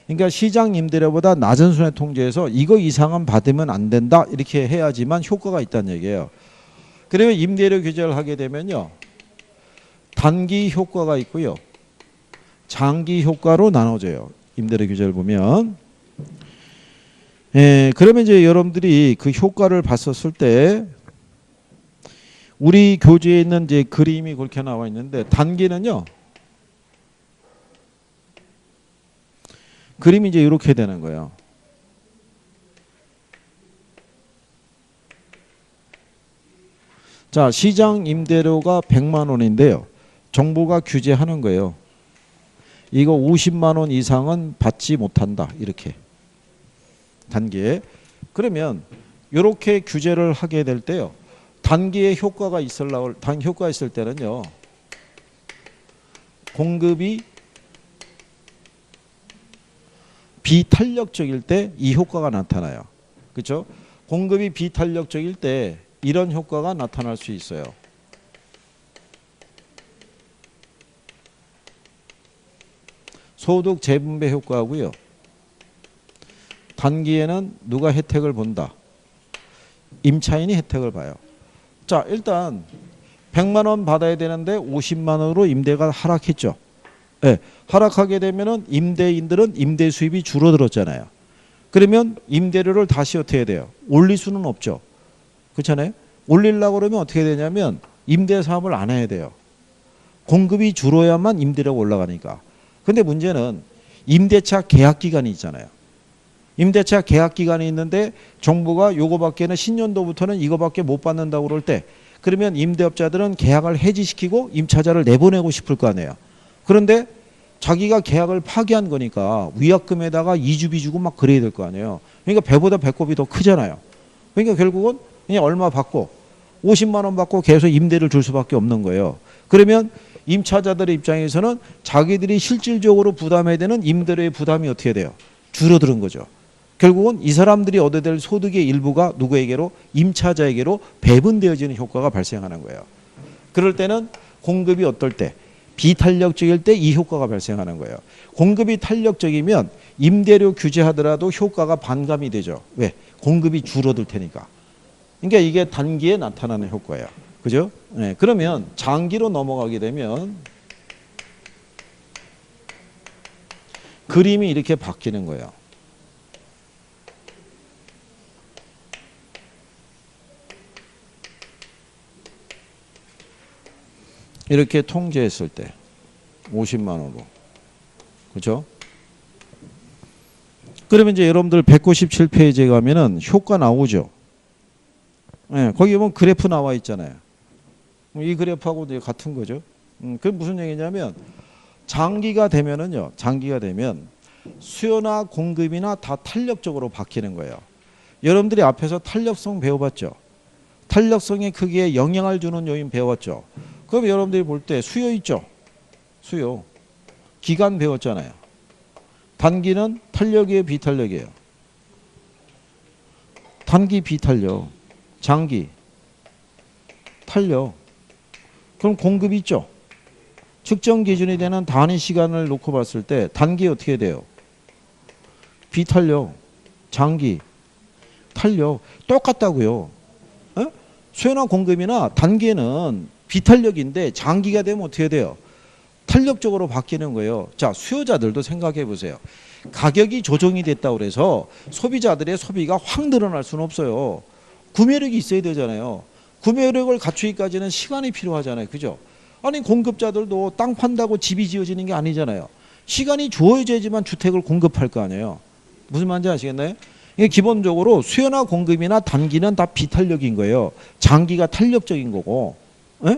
그러니까 시장 임대료보다 낮은 선에 통제해서 이거 이상은 받으면 안 된다 이렇게 해야지만 효과가 있다는 얘기예요. 그러면 임대료 규제를 하게 되면요. 단기 효과가 있고요. 장기 효과로 나눠져요. 임대료 규제를 보면. 예, 그러면 이제 여러분들이 그 효과를 봤었을 때 우리 교재에 있는 이제 그림이 그렇게 나와 있는데 단기는요. 그림이 이제 이렇게 되는 거예요. 자, 시장 임대료가 100만 원인데요. 정부가 규제하는 거예요. 이거 50만 원 이상은 받지 못한다. 이렇게. 단기에. 그러면 이렇게 규제를 하게 될 때요. 단기에 효과가 효과가 있을 때는요. 공급이 비탄력적일 때 이 효과가 나타나요. 그렇죠? 공급이 비탄력적일 때 이런 효과가 나타날 수 있어요. 소득 재분배 효과고요. 단기에는 누가 혜택을 본다. 임차인이 혜택을 봐요. 자, 일단 100만 원 받아야 되는데 50만 원으로 임대가 하락했죠. 네, 하락하게 되면은 임대인들은 임대 수입이 줄어들었잖아요. 그러면 임대료를 다시 어떻게 해야 돼요? 올릴 수는 없죠. 그렇잖아요. 올리려고 그러면 어떻게 되냐면 임대 사업을 안 해야 돼요. 공급이 줄어야만 임대료가 올라가니까. 근데 문제는 임대차 계약 기간이 있잖아요. 임대차 계약 기간이 있는데 정부가 요거밖에는 신년도부터는 이거밖에 못 받는다고 그럴 때 그러면 임대업자들은 계약을 해지시키고 임차자를 내보내고 싶을 거 아니에요. 그런데 자기가 계약을 파기한 거니까 위약금에다가 이주비 주고 막 그래야 될 거 아니에요. 그러니까 배보다 배꼽이 더 크잖아요. 그러니까 결국은 그냥 얼마 받고 50만 원 받고 계속 임대를 줄 수밖에 없는 거예요. 그러면 임차자들의 입장에서는 자기들이 실질적으로 부담해야 되는 임대료의 부담이 어떻게 돼요? 줄어드는 거죠. 결국은 이 사람들이 얻어야 될 소득의 일부가 누구에게로? 임차자에게로 배분되어지는 효과가 발생하는 거예요. 그럴 때는 공급이 어떨 때? 비탄력적일 때 이 효과가 발생하는 거예요. 공급이 탄력적이면 임대료 규제하더라도 효과가 반감이 되죠. 왜? 공급이 줄어들 테니까. 그러니까 이게 단기에 나타나는 효과예요. 그죠? 네, 그러면 장기로 넘어가게 되면 그림이 이렇게 바뀌는 거예요. 이렇게 통제했을 때 50만 원으로. 그렇죠? 그러면 이제 여러분들 197페이지에 가면은 효과 나오죠. 네, 거기 보면 그래프 나와 있잖아요. 이 그래프하고 같은 거죠. 그게 무슨 얘기냐면 장기가 되면은요. 장기가 되면 수요나 공급이나 다 탄력적으로 바뀌는 거예요. 여러분들이 앞에서 탄력성 배워봤죠? 탄력성의 크기에 영향을 주는 요인 배웠죠? 그럼 여러분들이 볼 때 수요 있죠? 수요. 기간 배웠잖아요. 단기는 탄력이에요, 비탄력이에요? 단기 비탄력. 장기 탄력. 그럼 공급이 있죠? 측정 기준이 되는 단위 시간을 놓고 봤을 때 단기 어떻게 돼요? 비탄력. 장기 탄력. 똑같다고요. 에? 수요나 공급이나 단기에는 비탄력인데 장기가 되면 어떻게 돼요? 탄력적으로 바뀌는 거예요. 자, 수요자들도 생각해 보세요. 가격이 조정이 됐다고 그래서 소비자들의 소비가 확 늘어날 수는 없어요. 구매력이 있어야 되잖아요. 구매력을 갖추기까지는 시간이 필요하잖아요. 그죠? 아니 공급자들도 땅 판다고 집이 지어지는 게 아니잖아요. 시간이 주어져야지만 주택을 공급할 거 아니에요. 무슨 말인지 아시겠나요? 이게 기본적으로 수요나 공급이나 단기는 다 비탄력인 거예요. 장기가 탄력적인 거고. 에?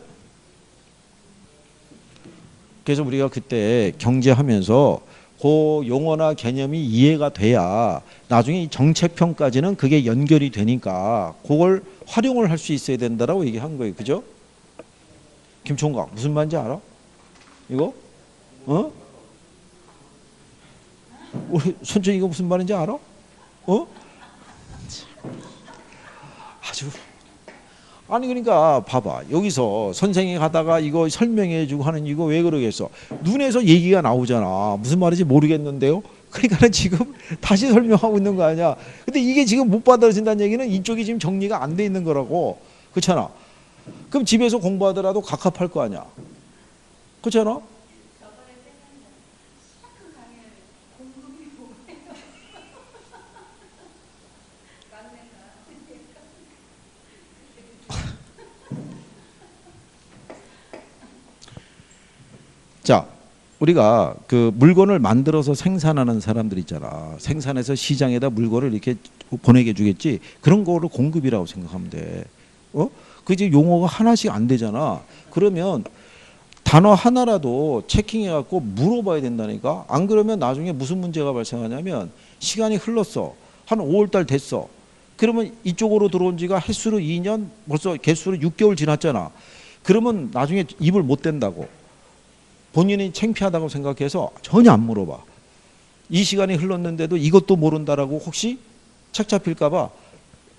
그래서 우리가 그때 경제하면서 그 용어나 개념이 이해가 돼야 나중에 이 정책평까지는 그게 연결이 되니까 그걸 활용을 할 수 있어야 된다라고 얘기한 거예요. 그죠? 김총각 무슨 말인지 알아? 이거? 어? 우리 손준 이거 무슨 말인지 알아? 어? 아주 아니 그러니까 봐봐 여기서 선생님이 가다가 이거 설명해주고 하는 이거 왜 그러겠어? 눈에서 얘기가 나오잖아. 무슨 말인지 모르겠는데요. 그러니까 지금 다시 설명하고 있는 거 아니야. 근데 이게 지금 못 받아진다는 얘기는 이쪽이 지금 정리가 안 돼 있는 거라고. 그렇잖아. 그럼 집에서 공부하더라도 갑갑할 거 아니야. 그렇잖아. 자, 우리가 그 물건을 만들어서 생산하는 사람들 있잖아. 생산해서 시장에다 물건을 이렇게 보내게 주겠지. 그런 거를 공급이라고 생각하면 돼. 어? 그 이제 용어가 하나씩 안 되잖아. 그러면 단어 하나라도 체킹해 갖고 물어봐야 된다니까. 안 그러면 나중에 무슨 문제가 발생하냐면 시간이 흘렀어. 한 5월 달 됐어. 그러면 이쪽으로 들어온 지가 횟수로 2년, 벌써 개수로 6개월 지났잖아. 그러면 나중에 입을 못 댄다고. 본인이 창피하다고 생각해서 전혀 안 물어봐. 이 시간이 흘렀는데도 이것도 모른다라고 혹시 책 잡힐까 봐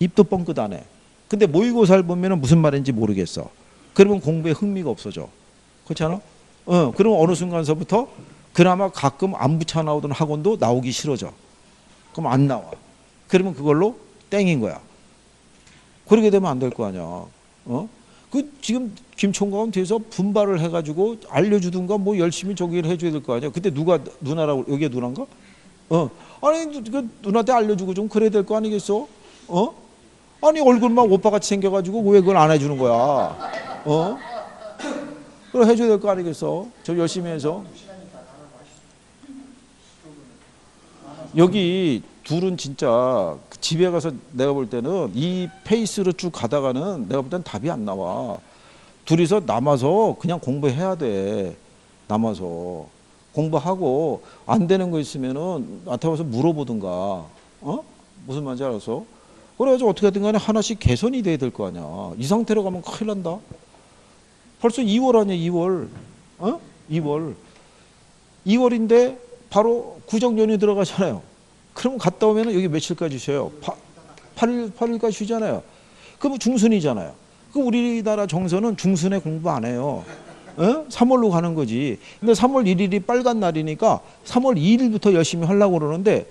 입도 뻥끗 안 해. 근데 모의고사를 보면 무슨 말인지 모르겠어. 그러면 공부에 흥미가 없어져. 그렇잖아? 그럼 어느 순간서부터 그나마 가끔 안 붙여 나오던 학원도 나오기 싫어져. 그럼 안 나와. 그러면 그걸로 땡인 거야. 그렇게 되면 안 될 거 아니야. 그 지금 김총각은 뒤에서 분발을 해가지고 알려주든가 뭐 열심히 저기를 해줘야 될 거 아니야. 그때 누가 누나라고 여기에 누나인가? 아니 그 누나한테 알려주고 좀 그래야 될 거 아니겠어? 아니 얼굴만 오빠같이 생겨가지고 왜 그걸 안 해주는 거야? 그걸 해줘야 될 거 아니겠어? 저 열심히 해서 여기 둘은 진짜 집에 가서 내가 볼 때는 이 페이스로 쭉 가다가는 내가 볼 때는 답이 안 나와. 둘이서 남아서 그냥 공부해야 돼. 남아서 공부하고 안 되는 거 있으면은 나한테 와서 물어보든가. 무슨 말인지 알아서. 그래가지고 어떻게든 간에 하나씩 개선이 돼야 될 거 아니야. 이 상태로 가면 큰일 난다. 벌써 2월 아니야 2월. 2월. 2월인데 바로 구정연휴 들어가잖아요. 그러면 갔다 오면 여기 며칠까지 쉬어요? 8일까지 쉬잖아요. 그럼 중순이잖아요. 그 우리나라 정서는 중순에 공부 안 해요. 3월로 가는 거지. 근데 3월 1일이 빨간 날이니까 3월 2일부터 열심히 하려고 그러는데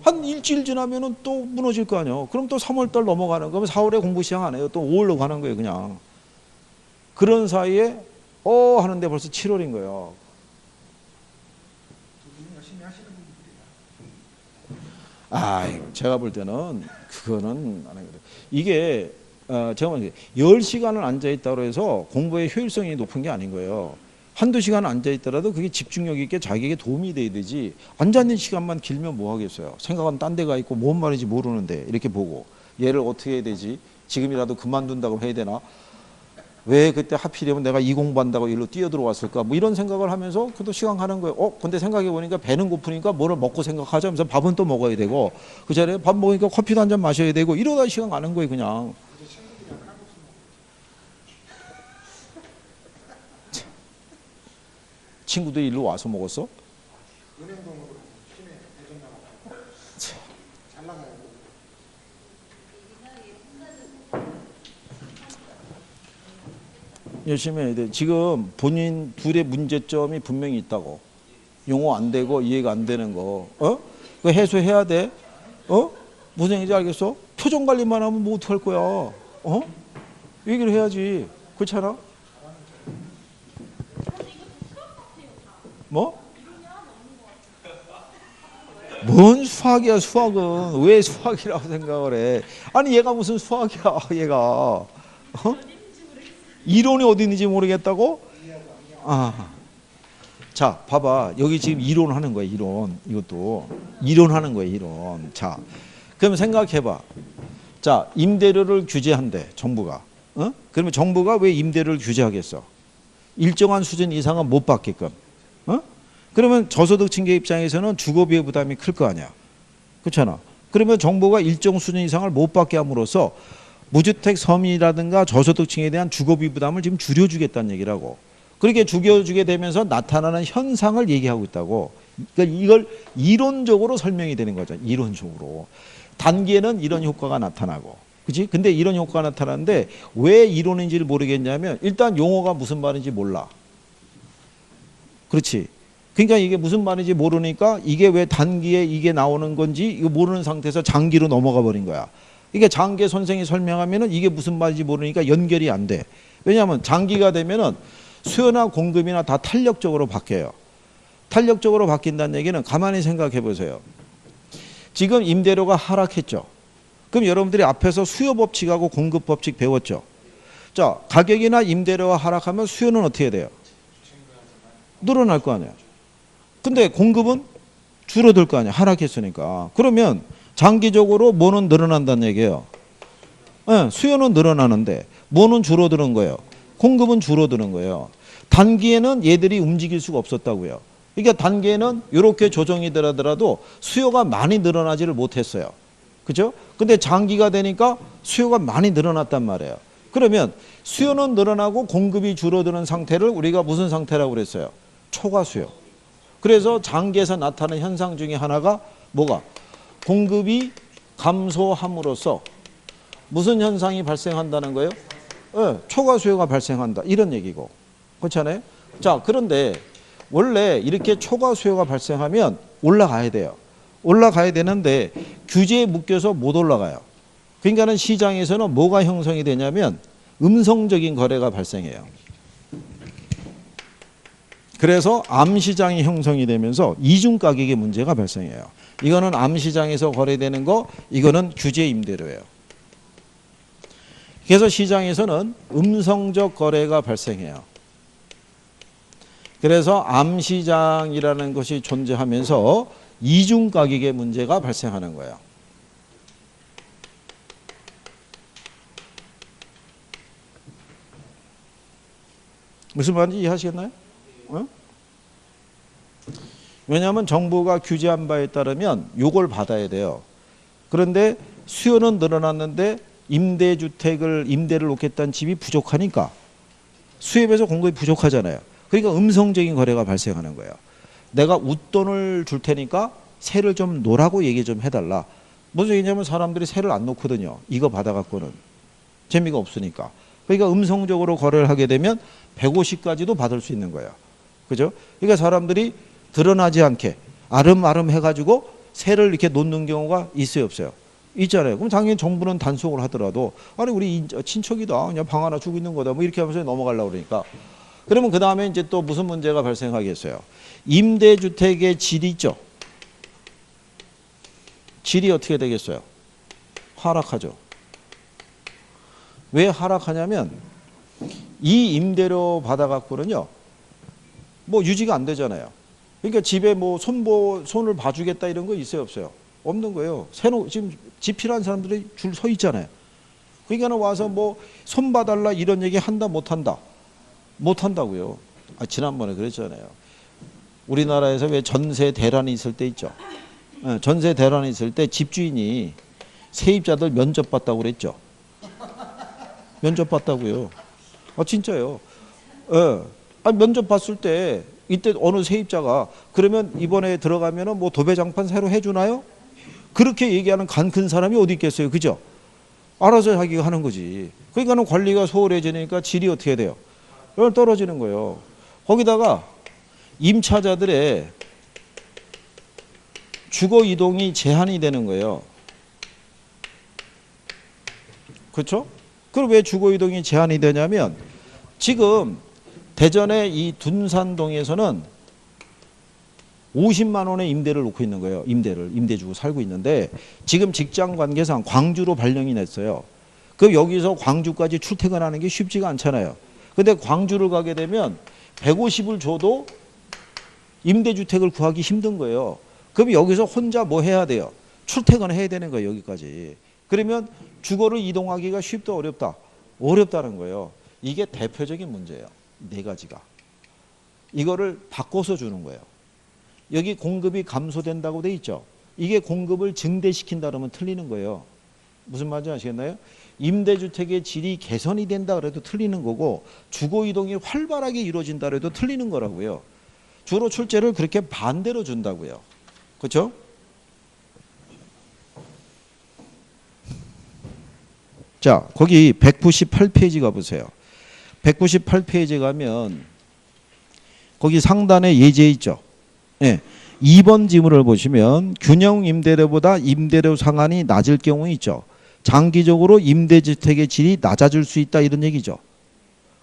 한 일주일 지나면은 또 무너질 거 아니에요. 그럼 또 3월 달 넘어가는 거면 4월에 공부 시작 안 해요. 또 5월로 가는 거예요, 그냥. 그런 사이에 하는데 벌써 7월인 거예요. 제가 볼 때는 그거는 안 해요. 이게 제가 말해 10시간을 앉아있다고 해서 공부의 효율성이 높은 게 아닌 거예요. 한두 시간 앉아있더라도 그게 집중력 있게 자기에게 도움이 돼야 되지. 앉아있는 시간만 길면 뭐 하겠어요. 생각은 딴 데가 있고 뭔 말인지 모르는데 이렇게 보고 얘를 어떻게 해야 되지? 지금이라도 그만둔다고 해야 되나? 왜 그때 하필이면 내가 이 공부한다고 일로 뛰어들어왔을까? 뭐 이런 생각을 하면서 그래도 시간 가는 거예요. 근데 생각해 보니까 배는 고프니까 뭐를 먹고 생각하자 하면서 밥은 또 먹어야 되고 그 자리에 밥 먹으니까 커피도 한 잔 마셔야 되고 이러다 시간 가는 거예요, 그냥. 친구들이 일로 와서 먹었어? 은행동으로 시내 대전 나가고 잘 나가요. 열심히 해야 돼. 지금 본인 둘의 문제점이 분명히 있다고. 용어 안 되고 이해가 안 되는 거. 그거 해소해야 돼. 무슨 얘기인지 알겠어? 표정 관리만 하면 뭐 어떡할 거야. 얘기를 해야지. 그렇잖아? 뭐? 뭔 수학이야, 수학은. 왜 수학이라고 생각을 해? 아니, 얘가 무슨 수학이야, 얘가. 이론이 어디 있는지 모르겠다고? 자, 봐봐. 여기 지금 이론하는 거야, 이론. 이것도. 이론하는 거야, 이론. 자, 그럼 생각해봐. 자, 임대료를 규제한대, 정부가. 그러면 정부가 왜 임대료를 규제하겠어? 일정한 수준 이상은 못 받게끔. 그러면 저소득층계 입장에서는 주거비의 부담이 클 거 아니야. 그렇잖아. 그러면 정부가 일정 수준 이상을 못 받게 함으로써 무주택 서민이라든가 저소득층에 대한 주거비 부담을 지금 줄여주겠다는 얘기라고. 그렇게 줄여주게 되면서 나타나는 현상을 얘기하고 있다고. 그러니까 이걸 이론적으로 설명이 되는 거죠. 이론적으로. 단기에는 이런 효과가 나타나고. 그치? 근데 이런 효과가 나타나는데 왜 이론인지를 모르겠냐면 일단 용어가 무슨 말인지 몰라. 그렇지. 그러니까 이게 무슨 말인지 모르니까 이게 왜 단기에 이게 나오는 건지 이거 모르는 상태에서 장기로 넘어가 버린 거야. 이게 장기 선생이 설명하면은 이게 무슨 말인지 모르니까 연결이 안 돼. 왜냐하면 장기가 되면은 수요나 공급이나 다 탄력적으로 바뀌어요. 탄력적으로 바뀐다는 얘기는 가만히 생각해 보세요. 지금 임대료가 하락했죠. 그럼 여러분들이 앞에서 수요 법칙하고 공급 법칙 배웠죠. 자, 가격이나 임대료가 하락하면 수요는 어떻게 돼요? 늘어날 거 아니에요. 근데 공급은 줄어들 거 아니야. 하락했으니까. 그러면 장기적으로 뭐는 늘어난다는 얘기예요. 네, 수요는 늘어나는데 뭐는 줄어드는 거예요. 공급은 줄어드는 거예요. 단기에는 얘들이 움직일 수가 없었다고요. 그러니까 단기에는 이렇게 조정이 되더라도 수요가 많이 늘어나지를 못했어요. 그죠? 근데 장기가 되니까 수요가 많이 늘어났단 말이에요. 그러면 수요는 늘어나고 공급이 줄어드는 상태를 우리가 무슨 상태라고 그랬어요? 초과 수요. 그래서 장기에서 나타나는 현상 중에 하나가 뭐가? 공급이 감소함으로써 무슨 현상이 발생한다는 거예요? 네, 초과 수요가 발생한다. 이런 얘기고. 그렇잖아요? 자, 그런데 원래 이렇게 초과 수요가 발생하면 올라가야 돼요. 올라가야 되는데 규제에 묶여서 못 올라가요. 그러니까는 시장에서는 뭐가 형성이 되냐면 음성적인 거래가 발생해요. 그래서 암시장이 형성이 되면서 이중 가격의 문제가 발생해요. 이거는 암시장에서 거래되는 거, 이거는 규제 임대료예요. 그래서 시장에서는 음성적 거래가 발생해요. 그래서 암시장이라는 것이 존재하면서 이중 가격의 문제가 발생하는 거예요. 무슨 말인지 이해하시겠나요? 왜냐하면 정부가 규제한 바에 따르면 요걸 받아야 돼요. 그런데 수요는 늘어났는데 임대를 놓겠다는 집이 부족하니까 수요에 비해서 공급이 부족하잖아요. 그러니까 음성적인 거래가 발생하는 거예요. 내가 웃돈을 줄 테니까 세를 좀 놓으라고 얘기 좀 해달라. 무슨 얘기냐면 사람들이 세를 안 놓거든요. 이거 받아갖고는. 재미가 없으니까. 그러니까 음성적으로 거래를 하게 되면 150까지도 받을 수 있는 거예요. 그죠? 그러니까 사람들이 드러나지 않게 아름아름 해가지고 세를 이렇게 놓는 경우가 있어요, 없어요? 있잖아요. 그럼 당연히 정부는 단속을 하더라도 아니 우리 친척이다. 그냥 방 하나 주고 있는 거다. 뭐 이렇게 하면서 넘어가려고 그러니까. 그러면 그 다음에 이제 또 무슨 문제가 발생하겠어요? 임대주택의 질이 있죠. 질이 어떻게 되겠어요? 하락하죠. 왜 하락하냐면 이 임대료 받아갖고는요. 뭐 유지가 안 되잖아요. 그러니까 집에 뭐 손을 봐주겠다 이런 거 있어요, 없어요? 없는 거예요. 지금 집 필요한 사람들이 줄 서 있잖아요. 그러니까는 와서 뭐 손 봐달라 이런 얘기 한다 못 한다? 못 한다고요. 지난번에 그랬잖아요. 우리나라에서 왜 전세 대란이 있을 때 있죠. 전세 대란이 있을 때 집주인이 세입자들 면접 봤다고 그랬죠. 면접 봤다고요. 진짜요. 면접 봤을 때 이때 어느 세입자가 그러면 이번에 들어가면은 뭐 도배장판 새로 해주나요? 그렇게 얘기하는 간 큰 사람이 어디 있겠어요, 그죠? 알아서 자기가 하는 거지. 그러니까는 관리가 소홀해지니까 질이 어떻게 돼요? 떨어지는 거예요. 거기다가 임차자들의 주거 이동이 제한이 되는 거예요. 그렇죠? 그럼 왜 주거 이동이 제한이 되냐면 지금 대전의 이 둔산동에서는 50만 원의 임대를 놓고 있는 거예요. 임대 주고 살고 있는데 지금 직장 관계상 광주로 발령이 냈어요. 그럼 여기서 광주까지 출퇴근하는 게 쉽지가 않잖아요. 근데 광주를 가게 되면 150을 줘도 임대주택을 구하기 힘든 거예요. 그럼 여기서 혼자 뭐 해야 돼요? 출퇴근해야 되는 거예요, 여기까지. 그러면 주거를 이동하기가 쉽다, 어렵다? 어렵다는 거예요. 이게 대표적인 문제예요. 네 가지가. 이거를 바꿔서 주는 거예요. 여기 공급이 감소된다고 돼 있죠. 이게 공급을 증대시킨다 그러면 틀리는 거예요. 무슨 말인지 아시겠나요? 임대주택의 질이 개선이 된다 그래도 틀리는 거고 주거 이동이 활발하게 이루어진다 그래도 틀리는 거라고요. 주로 출제를 그렇게 반대로 준다고요. 그렇죠? 자, 거기 198페이지 가보세요. 198페이지 가면 거기 상단에 예제 있죠. 예. 2번 지문을 보시면 균형 임대료보다 임대료 상한이 낮을 경우 있죠. 장기적으로 임대주택의 질이 낮아질 수 있다 이런 얘기죠.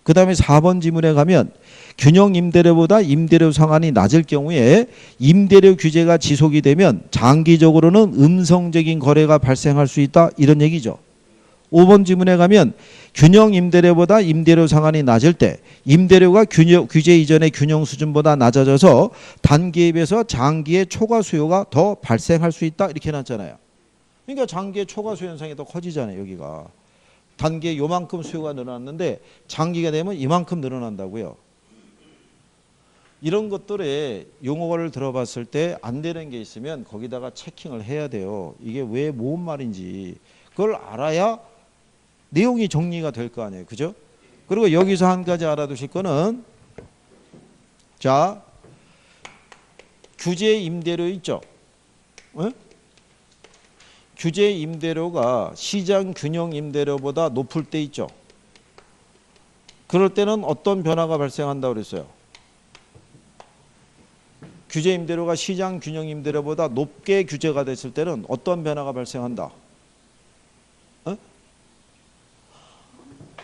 그 다음에 4번 지문에 가면 균형 임대료보다 임대료 상한이 낮을 경우에 임대료 규제가 지속이 되면 장기적으로는 음성적인 거래가 발생할 수 있다 이런 얘기죠. 5번 지문에 가면 균형 임대료보다 임대료 상한이 낮을 때 임대료가 규제 이전의 균형 수준보다 낮아져서 단기에 비해서 장기의 초과 수요가 더 발생할 수 있다 이렇게 해놨잖아요. 그러니까 장기의 초과 수요 현상이 더 커지잖아요. 여기가. 단기에 요만큼 수요가 늘어났는데 장기가 되면 이만큼 늘어난다고요. 이런 것들의 용어를 들어봤을 때 안 되는 게 있으면 거기다가 체킹을 해야 돼요. 이게 왜 뭔 말인지 그걸 알아야 내용이 정리가 될 거 아니에요. 그죠? 그리고 여기서 한 가지 알아두실 거는 자, 규제 임대료 있죠? 규제 임대료가 시장 균형 임대료보다 높을 때 있죠? 그럴 때는 어떤 변화가 발생한다고 그랬어요? 규제 임대료가 시장 균형 임대료보다 높게 규제가 됐을 때는 어떤 변화가 발생한다?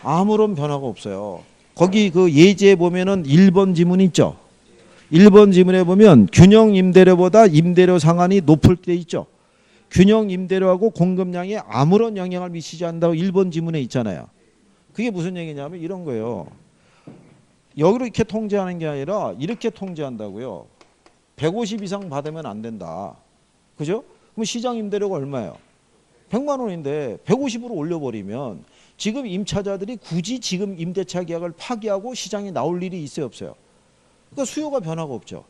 아무런 변화가 없어요. 거기 그 예제에 보면은 1번 지문 있죠. 1번 지문에 보면 균형 임대료보다 임대료 상한이 높을 때 있죠. 균형 임대료하고 공급량에 아무런 영향을 미치지 않는다고 1번 지문에 있잖아요. 그게 무슨 얘기냐면 이런 거예요. 여기로 이렇게 통제하는 게 아니라 이렇게 통제한다고요. 150 이상 받으면 안 된다. 그죠? 그럼 시장 임대료가 얼마예요? 100만 원인데 150으로 올려버리면 지금 임차자들이 굳이 지금 임대차 계약을 파기하고 시장에 나올 일이 있어요, 없어요? 그러니까 수요가 변화가 없죠.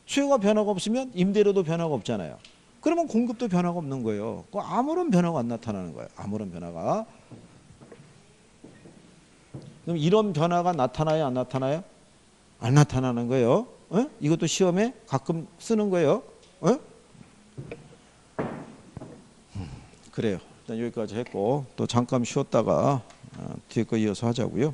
수요가 변화가 없으면 임대료도 변화가 없잖아요. 그러면 공급도 변화가 없는 거예요. 아무런 변화가 안 나타나는 거예요. 아무런 변화가. 그럼 이런 변화가 나타나요, 안 나타나요? 안 나타나는 거예요. 이것도 시험에 가끔 쓰는 거예요. 그래요. 일단 여기까지 했고 또 잠깐 쉬었다가 뒤에 거 이어서 하자고요.